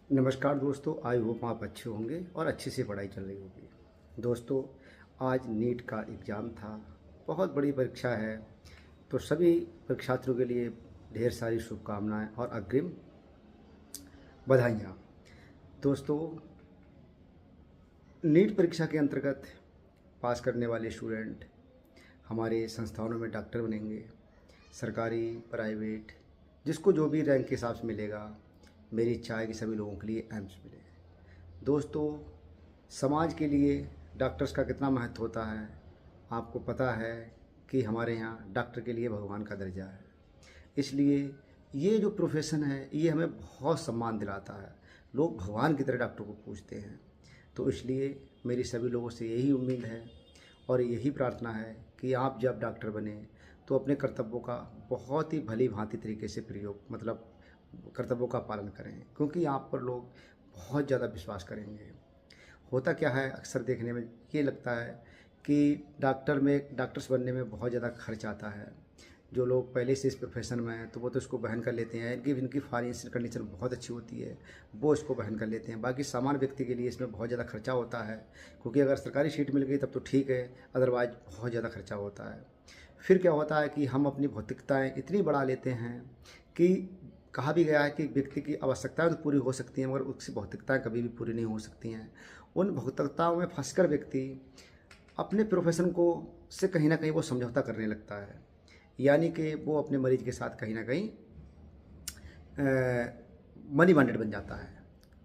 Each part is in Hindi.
नमस्कार दोस्तों, आई होप आप अच्छे होंगे और अच्छे से पढ़ाई चल रही होगी। दोस्तों, आज नीट का एग्ज़ाम था। बहुत बड़ी परीक्षा है, तो सभी परीक्षार्थियों के लिए ढेर सारी शुभकामनाएं और अग्रिम बधाइयाँ। दोस्तों, नीट परीक्षा के अंतर्गत पास करने वाले स्टूडेंट हमारे संस्थानों में डॉक्टर बनेंगे। सरकारी, प्राइवेट, जिसको जो भी रैंक के हिसाब से मिलेगा, मेरी इच्छा है कि सभी लोगों के लिए एम्स मिले। दोस्तों, समाज के लिए डॉक्टर्स का कितना महत्व होता है, आपको पता है कि हमारे यहाँ डॉक्टर के लिए भगवान का दर्जा है। इसलिए ये जो प्रोफेशन है, ये हमें बहुत सम्मान दिलाता है। लोग भगवान की तरह डॉक्टर को पूजते हैं। तो इसलिए मेरी सभी लोगों से यही उम्मीद है और यही प्रार्थना है कि आप जब डॉक्टर बने तो अपने कर्तव्यों का बहुत ही भली भांति तरीके से प्रयोग कर्तव्यों का पालन करें, क्योंकि आप पर लोग बहुत ज़्यादा विश्वास करेंगे। होता क्या है, अक्सर देखने में ये लगता है कि डॉक्टर्स बनने में बहुत ज़्यादा खर्च आता है। जो लोग पहले से इस प्रोफेशन में हैं तो वो तो इसको बहन कर लेते हैं, इनकी इनकी फाइनेंशियल कंडीशन बहुत अच्छी होती है, वो इसको बहन कर लेते हैं। बाकी सामान्य व्यक्ति के लिए इसमें बहुत ज़्यादा खर्चा होता है, क्योंकि अगर सरकारी सीट मिल गई तब तो ठीक है, अदरवाइज बहुत ज़्यादा खर्चा होता है। फिर क्या होता है कि हम अपनी भौतिकताएँ इतनी बढ़ा लेते हैं कि कहा भी गया है कि व्यक्ति की आवश्यकताएं तो पूरी हो सकती हैं, मगर उसकी भौतिकताएं कभी भी पूरी नहीं हो सकती हैं। उन भौतिकताओं में फंसकर व्यक्ति अपने प्रोफेशन को से कहीं ना कहीं वो समझौता करने लगता है, यानी कि वो अपने मरीज के साथ कहीं ना कहीं मनी माइंडेड बन जाता है।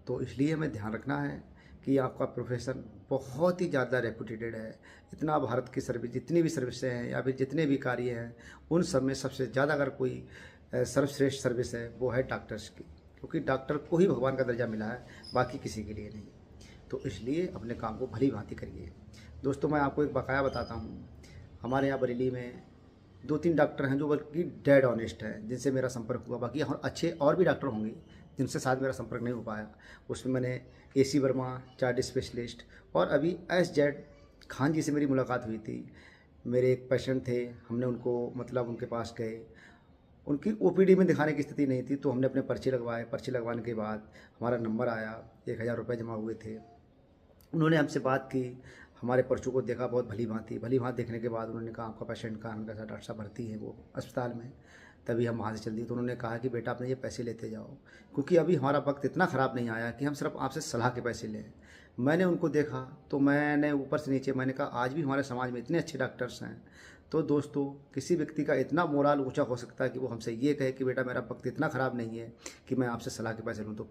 तो इसलिए हमें ध्यान रखना है कि आपका प्रोफेशन बहुत ही ज़्यादा रेपुटेटेड है। इतना भारत की सर्विस, जितनी भी सर्विसें हैं या फिर जितने भी कार्य हैं, उन सब में सबसे ज़्यादा अगर कोई सर्वश्रेष्ठ सर्विस है वो है डॉक्टर्स की, क्योंकि डॉक्टर को ही भगवान का दर्जा मिला है, बाकी किसी के लिए नहीं। तो इसलिए अपने काम को भली भांति करिए। दोस्तों, मैं आपको एक बकाया बताता हूँ। हमारे यहाँ बरेली में 2-3 डॉक्टर हैं जो बल्कि डेड ऑनेस्ट हैं, जिनसे मेरा संपर्क हुआ। बाकी और अच्छे और भी डॉक्टर होंगे जिनसे साथ मेरा संपर्क नहीं हो पाया। उसमें मैंने AC वर्मा, चार्ट स्पेशलिस्ट, और अभी SZ खान जी से मेरी मुलाकात हुई थी। मेरे एक पेशेंट थे, हमने उनको उनके पास गए। उनकी OPD में दिखाने की स्थिति नहीं थी, तो हमने अपने पर्चे लगवाए। पर्चे लगवाने के बाद हमारा नंबर आया, 1000 रुपये जमा हुए थे। उन्होंने हमसे बात की, हमारे पर्चों को देखा बहुत भली भांति देखने के बाद उन्होंने कहा आपका पेशेंट का, हमने कहा डॉक्टर साहब भर्ती है वो अस्पताल में। तभी हम वहाँ से चल दिए। तो उन्होंने कहा कि बेटा, आपने ये पैसे लेते जाओ, क्योंकि अभी हमारा वक्त इतना ख़राब नहीं आया कि हम सिर्फ आपसे सलाह के पैसे लें। मैंने उनको देखा तो मैंने ऊपर से नीचे मैंने कहा आज भी हमारे समाज में इतने अच्छे डॉक्टर्स हैं। तो दोस्तों, किसी व्यक्ति का इतना मोराल ऊंचा हो सकता है कि वो हमसे ये कहे कि बेटा, मेरा वक्त इतना ख़राब नहीं है कि मैं आपसे सलाह के पैसे लूँ। तो